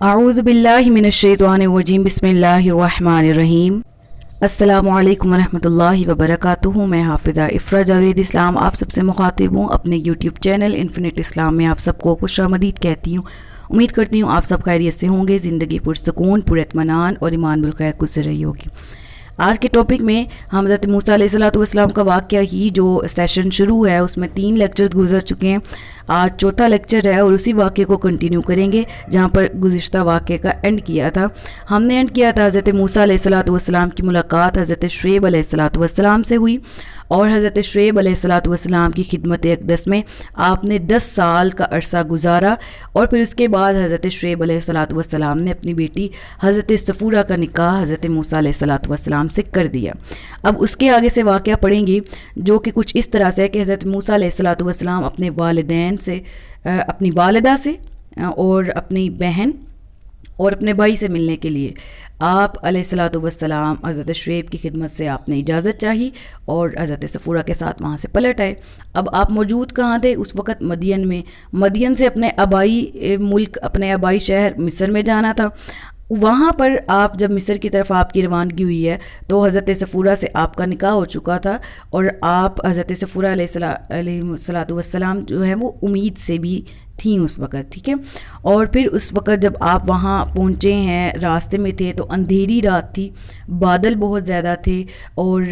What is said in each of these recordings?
اعوذ باللہ من الشیطان الرجیم بسم اللہ الرحمن الرحیم۔ السلام علیکم ورحمۃ اللہ وبرکاتہ۔ میں حافظہ افرا جاوید اسلام آپ سب سے مخاطب ہوں۔ اپنے یوٹیوب چینل انفینٹ اسلام میں آپ سب کو خوش آمدید کہتی ہوں۔ امید کرتی ہوں آپ سب خیریت سے ہوں گے، زندگی پرسکون، پر اطمینان اور ایمان بالخیر گزر رہی ہوگی۔ آج کے ٹاپک میں ہم حضرت موسیٰ علیہ السلام کا واقعہ ہی جو سیشن شروع ہے اس میں 3 لیکچرز گزر چکے ہیں، آج چوتھا لیکچر ہے اور اسی واقعے کو کنٹینیو کریں گے جہاں پر گزشتہ واقعے کا اینڈ کیا تھا۔ ہم نے اینڈ کیا تھا حضرت موسیٰ علیہ السلام کی ملاقات حضرت شعیب علیہ السلام سے ہوئی، اور حضرت شعیب علیہ السلام کی خدمت اقدس میں آپ نے 10 سال کا عرصہ گزارا، اور پھر اس کے بعد حضرت شعیب علیہ السلام نے اپنی بیٹی حضرت صفورہ کا نکاح حضرت موسیٰ علیہ السلام سے کر دیا۔ اب اس کے آگے سے واقعہ پڑھیں گی جو کہ کچھ اس طرح سے ہے کہ حضرت موسیٰ علیہ السلام اپنے والدین سے، اپنی والدہ سے اور اپنی بہن اور اپنے بھائی سے ملنے کے لیے آپ علیہ السلام حضرت شعیب کی خدمت سے آپ نے اجازت چاہی اور حضرت صفورہ کے ساتھ وہاں سے پلٹ آئے۔ اب آپ موجود کہاں تھے؟ اس وقت مدین میں۔ مدین سے اپنے آبائی ملک، اپنے آبائی شہر مصر میں جانا تھا۔ وہاں پر آپ جب مصر کی طرف آپ کی روانگی ہوئی ہے تو حضرت صفورہ سے آپ کا نکاح ہو چکا تھا، اور آپ حضرت صفورہ علیہ السلام جو ہے وہ امید سے بھی تھیں اس وقت، ٹھیک ہے۔ اور پھر اس وقت جب آپ وہاں پہنچے ہیں، راستے میں تھے تو اندھیری رات تھی، بادل بہت زیادہ تھے اور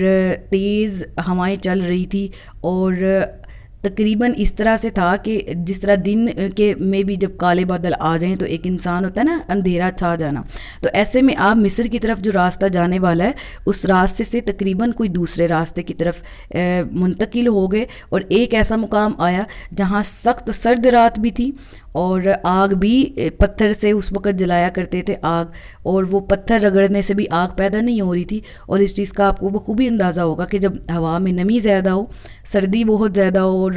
تیز ہوائیں چل رہی تھی، اور تقریباً اس طرح سے تھا کہ جس طرح دن کے میں بھی جب کالے بادل آ جائیں تو ایک انسان ہوتا ہے نا، اندھیرا چھا جانا، تو ایسے میں آپ مصر کی طرف جو راستہ جانے والا ہے اس راستے سے تقریباً کوئی دوسرے راستے کی طرف منتقل ہو گئے، اور ایک ایسا مقام آیا جہاں سخت سرد رات بھی تھی، اور آگ بھی پتھر سے اس وقت جلایا کرتے تھے آگ، اور وہ پتھر رگڑنے سے بھی آگ پیدا نہیں ہو رہی تھی۔ اور اس چیز کا آپ کو بخوبی اندازہ ہوگا کہ جب ہوا میں نمی زیادہ ہو، سردی بہت زیادہ ہو اور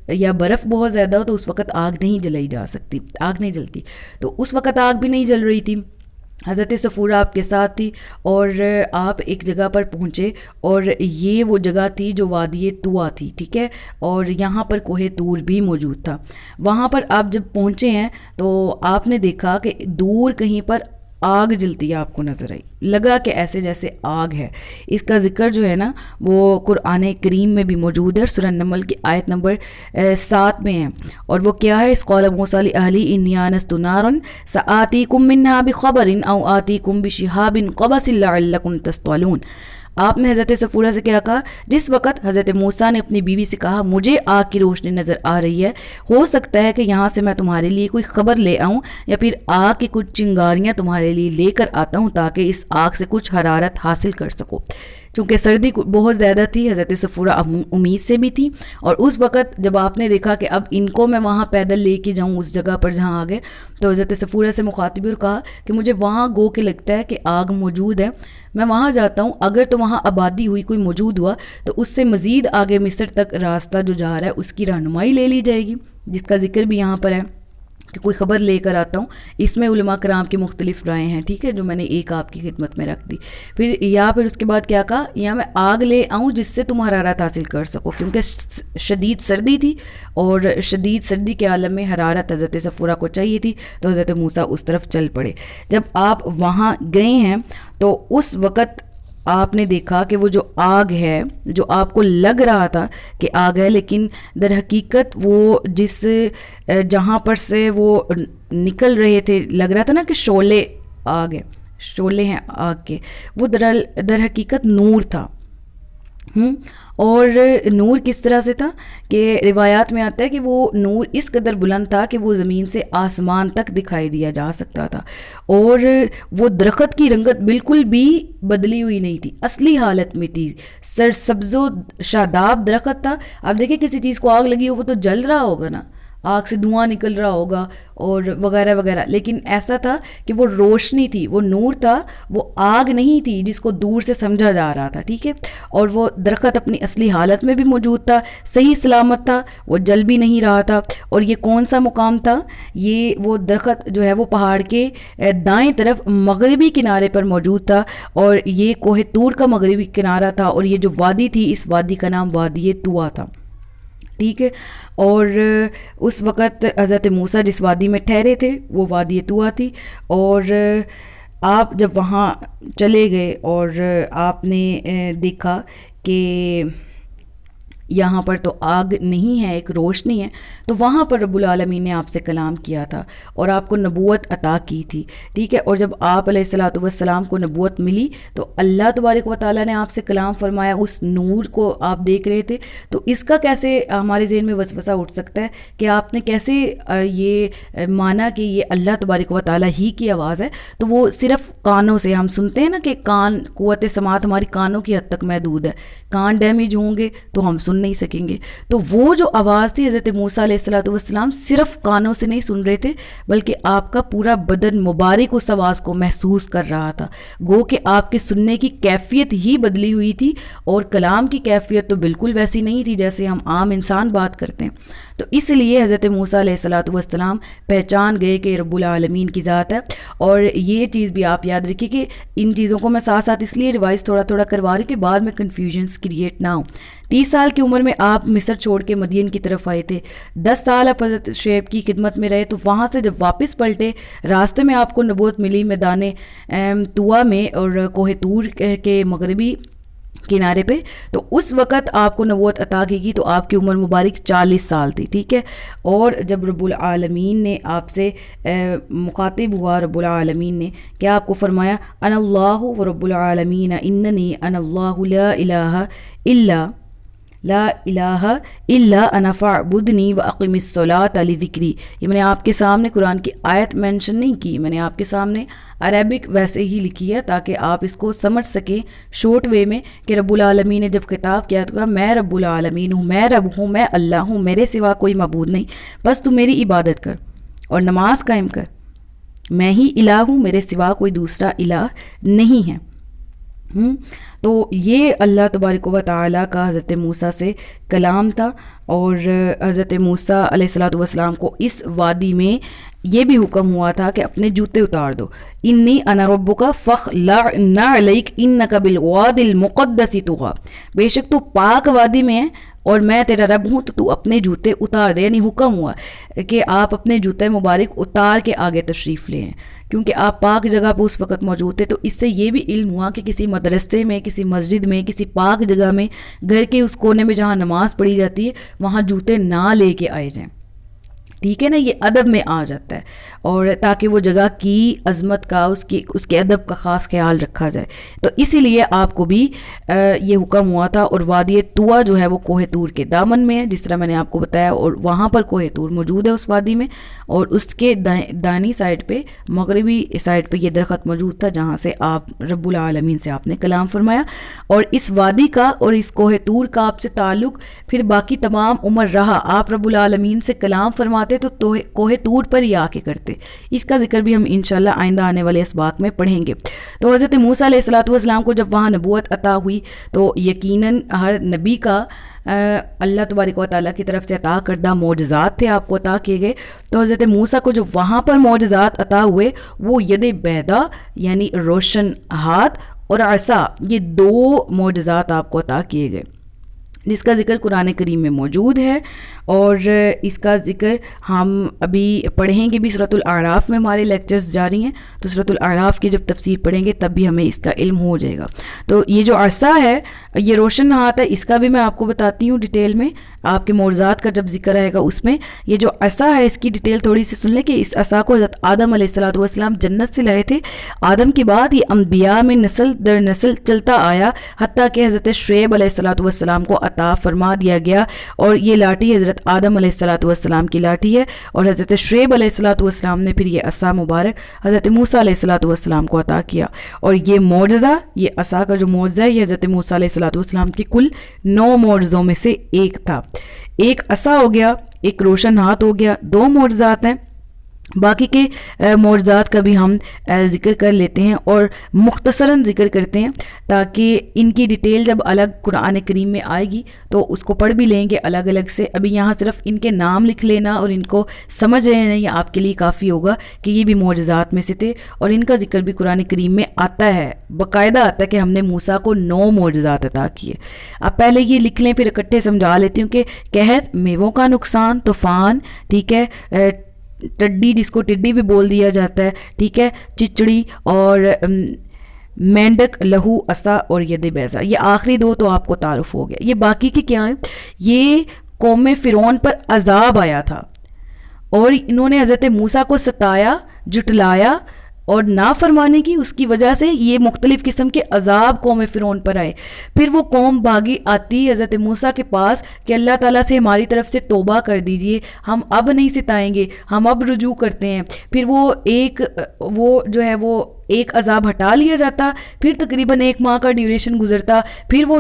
یا برف بہت زیادہ ہو تو اس وقت آگ نہیں جلائی جا سکتی، آگ نہیں جلتی، تو اس وقت آگ بھی نہیں جل رہی تھی۔ حضرت صفورہ آپ کے ساتھ تھی اور آپ ایک جگہ پر پہنچے، اور یہ وہ جگہ تھی جو وادی طویٰ تھی، ٹھیک ہے، اور یہاں پر کوہ طور بھی موجود تھا۔ وہاں پر آپ جب پہنچے ہیں تو آپ نے دیکھا کہ دور کہیں پر آگ جلتی آپ کو نظر آئی، لگا کہ ایسے جیسے آگ ہے۔ اس کا ذکر جو ہے نا وہ قرآن کریم میں بھی موجود ہے، سورہ نمل کی آیت نمبر 7 میں ہے، اور وہ کیا ہے؟ اس قال موسیٰ لأہلہ انی آنست نارا سآتیکم منہا بخبر او آتیکم بشہاب قبس لعلکم تصطلون۔ آپ نے حضرت صفورہ سے کیا کہا؟ جس وقت حضرت موسیٰ نے اپنی بیوی سے کہا مجھے آگ کی روشنی نظر آ رہی ہے، ہو سکتا ہے کہ یہاں سے میں تمہارے لیے کوئی خبر لے آؤں، یا پھر آگ کی کچھ چنگاریاں تمہارے لیے لے کر آتا ہوں تاکہ اس آگ سے کچھ حرارت حاصل کر سکو۔ چونکہ سردی بہت زیادہ تھی، حضرت صفورہ امید سے بھی تھی، اور اس وقت جب آپ نے دیکھا کہ اب ان کو میں وہاں پیدل لے کے جاؤں اس جگہ پر جہاں آ گئے، تو حضرت صفورہ سے مخاطب اور کہا کہ مجھے وہاں گو کے لگتا ہے کہ آگ موجود ہے، میں وہاں جاتا ہوں، اگر تو وہاں آبادی ہوئی، کوئی موجود ہوا تو اس سے مزید آگے مصر تک راستہ جو جا رہا ہے اس کی رہنمائی لے لی جائے گی، جس کا ذکر بھی یہاں پر ہے کہ کوئی خبر لے کر آتا ہوں۔ اس میں علماء کرام کی مختلف رائے ہیں، ٹھیک ہے، جو میں نے ایک آپ کی خدمت میں رکھ دی۔ پھر اس کے بعد کیا کہا؟ یا میں آگ لے آؤں جس سے تم حرارت حاصل کر سکو، کیونکہ شدید سردی تھی اور شدید سردی کے عالم میں حرارت حضرت صفورہ کو چاہیے تھی، تو حضرت موسیٰ اس طرف چل پڑے۔ جب آپ وہاں گئے ہیں تو اس وقت آپ نے دیکھا کہ وہ جو آگ ہے، جو آپ کو لگ رہا تھا کہ آگ ہے، لیکن در حقیقت وہ جہاں پر سے وہ نکل رہے تھے، لگ رہا تھا نا کہ شعلے آگ ہے، شعلے ہیں آگ کے، وہ در حقیقت نور تھا۔ اور نور کس طرح سے تھا کہ روایات میں آتا ہے کہ وہ نور اس قدر بلند تھا کہ وہ زمین سے آسمان تک دکھائی دیا جا سکتا تھا، اور وہ درخت کی رنگت بالکل بھی بدلی ہوئی نہیں تھی، اصلی حالت میں تھی، سرسبز و شاداب درخت تھا۔ اب دیکھیں کسی چیز کو آگ لگی ہو وہ تو جل رہا ہوگا نا، آگ سے دھواں نکل رہا ہوگا اور وغیرہ وغیرہ، لیکن ایسا تھا کہ وہ روشنی تھی، وہ نور تھا، وہ آگ نہیں تھی جس کو دور سے سمجھا جا رہا تھا، ٹھیک ہے۔ اور وہ درخت اپنی اصلی حالت میں بھی موجود تھا، صحیح سلامت تھا، وہ جل بھی نہیں رہا تھا۔ اور یہ کون سا مقام تھا؟ یہ وہ درخت جو ہے وہ پہاڑ کے دائیں طرف مغربی کنارے پر موجود تھا، اور یہ کوہ طور کا مغربی کنارہ تھا، اور یہ جو وادی تھی اس وادی کا نام وادی طویٰ تھا، ٹھیک ہے. اور اس وقت حضرت موسیٰ جس وادی میں ٹھہرے تھے وہ وادی طویٰ تھی، اور آپ جب وہاں چلے گئے اور آپ نے دیکھا کہ یہاں پر تو آگ نہیں ہے، ایک روشنی ہے، تو وہاں پر رب العالمین نے آپ سے کلام کیا تھا اور آپ کو نبوت عطا کی تھی. ٹھیک ہے. اور جب آپ علیہ الصلوۃ والسلام کو نبوت ملی تو اللہ تبارک و تعالیٰ نے آپ سے کلام فرمایا، اس نور کو آپ دیکھ رہے تھے. تو اس کا کیسے ہمارے ذہن میں وسوسہ اٹھ سکتا ہے کہ آپ نے کیسے یہ مانا کہ یہ اللہ تبارک و تعالیٰ ہی کی آواز ہے؟ تو وہ صرف کانوں سے ہم سنتے ہیں نا کہ کان، قوت سماعت ہماری کانوں کی حد تک محدود ہے، کان ڈیمیج ہوں گے تو ہم سن نہیں سکیں گے. تو وہ جو آواز تھی حضرت موسیٰ علیہ الصلوۃ والسلام صرف کانوں سے نہیں سن رہے تھے، بلکہ آپ کا پورا بدن مبارک اس آواز کو محسوس کر رہا تھا. گو کہ آپ کے سننے کی کیفیت ہی بدلی ہوئی تھی، اور کلام کی کیفیت تو بالکل ویسی نہیں تھی جیسے ہم عام انسان بات کرتے ہیں. تو اس لیے حضرت موسیٰ علیہ الصلوۃ والسلام پہچان گئے کہ رب العالمین کی ذات ہے. اور یہ چیز بھی آپ یاد رکھیے کہ ان چیزوں کو میں ساتھ ساتھ اس لیے ریوائز تھوڑا تھوڑا کروا رہی کہ بعد میں کنفیوژنس کریٹ نہ ہوں. 30 سال کی عمر میں آپ مصر چھوڑ کے مدین کی طرف آئے تھے. 10 سال آپ حضرت شعیب کی خدمت میں رہے. تو وہاں سے جب واپس پلٹے، راستے میں آپ کو نبوت ملی میدان طویٰ میں اور کوہ طور کے مغربی کنارے پہ. تو اس وقت آپ کو نبوت عطا کی گئی تو آپ کی عمر مبارک 40 سال تھی. ٹھیک ہے. اور جب رب العالمین نے آپ سے مخاطب ہوا، رب العالمین نے کیا آپ کو فرمایا؟ انا اللہ و رب العالمین اننی انا اللہ لا الہ الا انا فاعبدنی واقم الصلاۃ لذکری. یہ میں نے آپ کے سامنے قرآن کی آیت مینشن نہیں کی، میں نے آپ کے سامنے عربک ویسے ہی لکھی ہے تاکہ آپ اس کو سمجھ سکیں شارٹ وے میں کہ رب العالمین نے جب خطاب کیا تو کہا میں رب العالمین ہوں، میں رب ہوں، میں اللہ ہوں، میرے سوا کوئی معبود نہیں، بس تو میری عبادت کر اور نماز قائم کر. میں ہی الہ ہوں، میرے سوا کوئی دوسرا الہ نہیں ہے. تو یہ اللہ تبارک و تعالیٰ کا حضرت موسیٰ سے کلام تھا. اور حضرت موسیٰ علیہ الصلوۃ والسلام کو اس وادی میں یہ بھی حکم ہوا تھا کہ اپنے جوتے اتار دو. انی انا ربک فاخلع نعلیک انک بالواد المقدس طغی. بے شک تو پاک وادی میں ہے اور میں تیرا رب ہوں، تو اپنے جوتے اتار دے. یعنی حکم ہوا کہ آپ اپنے جوتے مبارک اتار کے آگے تشریف لے ہیں، کیونکہ آپ پاک جگہ پہ اس وقت موجود تھے. تو اس سے یہ بھی علم ہوا کہ کسی مدرسے میں، کسی مسجد میں، کسی پاک جگہ میں، گھر کے اس کونے میں جہاں نماز پڑھی جاتی ہے وہاں جوتے نہ لے کے آئے جائیں. ٹھیک ہے نا، یہ ادب میں آ جاتا ہے، اور تاکہ وہ جگہ کی عظمت کا، اس کے ادب کا خاص خیال رکھا جائے. تو اسی لیے آپ کو بھی یہ حکم ہوا تھا. اور وادی طویٰ جو ہے وہ کوہ طور کے دامن میں ہے، جس طرح میں نے آپ کو بتایا، اور وہاں پر کوہ طور موجود ہے اس وادی میں. اور اس کے دائنی سائڈ پہ، مغربی سائڈ پہ یہ درخت موجود تھا جہاں سے آپ رب العالمین سے آپ نے کلام فرمایا. اور اس وادی کا اور اس کوہ طور کا آپ سے تعلق پھر باقی تمام عمر رہا. آپ رب العالمین سے کلام فرماتے تو کوہ طور پر ہی آ کے کرتے. اس کا ذکر بھی ہم انشاءاللہ آئندہ آنے والے اسباق میں پڑھیں گے. تو حضرت موسیٰ علیہ الصلوۃ والسلام کو جب وہاں نبوت عطا ہوئی تو یقیناً ہر نبی کا اللہ تبارک و تعالیٰ کی طرف سے عطا کردہ معجزات تھے آپ کو عطا کیے گئے. تو حضرت موسیٰ کو جو وہاں پر معجزات عطا ہوئے وہ ید بیضا یعنی روشن ہاتھ اور عصا، یہ 2 معجزات آپ کو عطا کیے گئے، جس کا ذکر قرآن کریم میں موجود ہے. اور اس کا ذکر ہم ابھی پڑھیں گے بھی. سورۃ الاعراف میں ہمارے لیکچرز جاری ہیں، تو سورۃ الاعراف کی جب تفسیر پڑھیں گے تب بھی ہمیں اس کا علم ہو جائے گا. تو یہ جو عصا ہے، یہ روشن ہاتھ ہے، اس کا بھی میں آپ کو بتاتی ہوں ڈیٹیل میں. آپ کے معجزات کا جب ذکر آئے گا اس میں یہ جو عصا ہے اس کی ڈیٹیل تھوڑی سی سن لیں کہ اس عصا کو حضرت آدم علیہ الصلوۃ والسلام جنت سے لائے تھے. آدم کے بعد یہ انبیاء میں نسل در نسل چلتا آیا، حتیٰ کہ حضرت شعیب علیہ الصلوۃ والسلام کو عطا فرما دیا گیا. اور یہ لاٹھی حضرت آدم علیہ الصلوۃ والسلام کی لاٹھی ہے، اور حضرت شعیب علیہ الصلوۃ والسلام نے پھر یہ عصا مبارک حضرت موسیٰ علیہ الصلوۃ والسلام کو عطا کیا. اور یہ معجزہ، یہ عصا کا جو معجزہ ہے، یہ حضرت موسیٰ علیہ الصلوۃ والسلام کی کل 9 معجزوں میں سے ایک تھا. ایک عصا ہو گیا، ایک روشن ہاتھ ہو گیا، 2 معجزات ہیں. باقی کے معجزات کا بھی ہم ذکر کر لیتے ہیں اور مختصراً ذکر کرتے ہیں تاکہ ان کی ڈیٹیل جب الگ قرآن کریم میں آئے گی تو اس کو پڑھ بھی لیں گے الگ الگ سے. ابھی یہاں صرف ان کے نام لکھ لینا اور ان کو سمجھ لینا یہ آپ کے لیے کافی ہوگا کہ یہ بھی معجزات میں سے تھے, اور ان کا ذکر بھی قرآن کریم میں آتا ہے, باقاعدہ آتا ہے کہ ہم نے موسیٰ کو 9 معجزات عطا کیے. اب پہلے یہ لکھ لیں پھر اکٹھے سمجھا لیتی ہوں کہ قحط, میووں کا نقصان, طوفان, ٹھیک ہے, ٹڈی جس کو ٹڈی بھی بول دیا جاتا ہے, ٹھیک ہے, چچڑی اور مینڈک, لہو, عصا اور ید بیضا. یہ آخری 2 تو آپ کو تعارف ہو گیا. یہ باقی کے کیا ہیں؟ یہ قوم فرعون پر عذاب آیا تھا اور انہوں نے حضرت موسیٰ کو ستایا, جھٹلایا اور نافرمانی کی, اس کی وجہ سے یہ مختلف قسم کے عذاب قوم فرعون پر آئے. پھر وہ قوم بھاگی آتی حضرت موسیٰ کے پاس کہ اللہ تعالیٰ سے ہماری طرف سے توبہ کر دیجئے, ہم اب نہیں ستائیں گے, ہم اب رجوع کرتے ہیں. پھر وہ جو ہے وہ ایک عذاب ہٹا لیا جاتا, پھر تقریباً 1 ماہ کا ڈیوریشن گزرتا, پھر وہ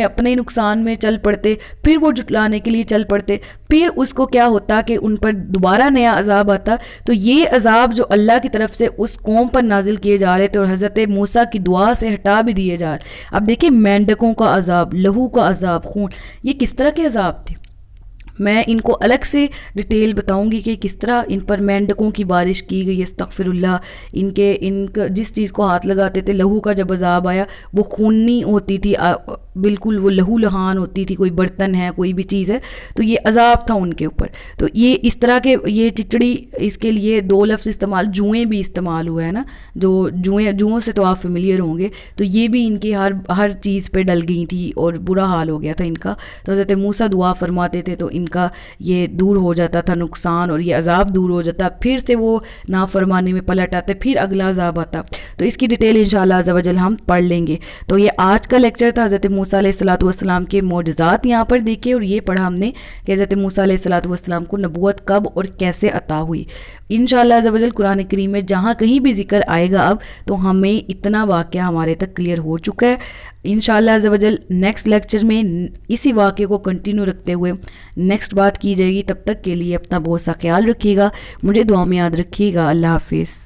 اپنے نقصان میں چل پڑتے, پھر وہ جھٹلانے کے لیے چل پڑتے, پھر اس کو کیا ہوتا کہ ان پر دوبارہ نیا عذاب آتا. تو یہ عذاب جو اللہ کی طرف سے اس قوم پر نازل کیے جا رہے تھے اور حضرت موسیٰ کی دعا سے ہٹا بھی دیے جا رہے. اب دیکھیں مینڈکوں کا عذاب, لہو کا عذاب, خون, یہ کس طرح کے عذاب تھے. میں ان کو الگ سے ڈیٹیل بتاؤں گی کہ کس طرح ان پر مینڈکوں کی بارش کی گئی. استغفر اللہ. ان کا جس چیز کو ہاتھ لگاتے تھے, لہو کا جب عذاب آیا وہ خونی ہوتی تھی, بالکل وہ لہو لہان ہوتی تھی, کوئی برتن ہے کوئی بھی چیز ہے تو یہ عذاب تھا ان کے اوپر. تو یہ اس طرح کے, یہ چچڑی, اس کے لیے 2 لفظ استعمال, جوئیں بھی استعمال ہوا ہے نا, جو جوؤں سے تو آپ فیملیئر ہوں گے. تو یہ بھی ان کی ہر چیز پہ ڈل گئی تھی اور برا حال ہو گیا تھا ان کا. تو حضرت موسیٰ دعا فرماتے تھے تو ان کا یہ دور ہو جاتا تھا نقصان اور یہ عذاب دور ہو جاتا, پھر سے وہ نافرمانی میں پلٹ آتے, پھر اگلا عذاب آتا. تو اس کی ڈیٹیل انشاءاللہ عز و جل ہم پڑھ لیں گے. تو یہ آج کا لیکچر تھا حضرت موسیٰ علیہ الصلوۃ والسلام کے معجزات یہاں پر دیکھے, اور یہ پڑھا ہم نے کہ حضرت موسیٰ علیہ الصلوۃ والسلام کو نبوت کب اور کیسے عطا ہوئی. انشاءاللہ عز و جل قرآن کریم میں جہاں کہیں بھی ذکر آئے گا اب تو ہمیں اتنا واقعہ ہمارے تک کلیئر ہو چکا ہے. انشاءاللہ عز و جل نیکسٹ لیکچر میں اسی واقعے کو کنٹینیو رکھتے ہوئے نیکسٹ بات کی جائے گی. تب تک کے لیے اپنا بہت سا خیال رکھیے گا, مجھے دعا میں یاد رکھیے گا. اللہ حافظ.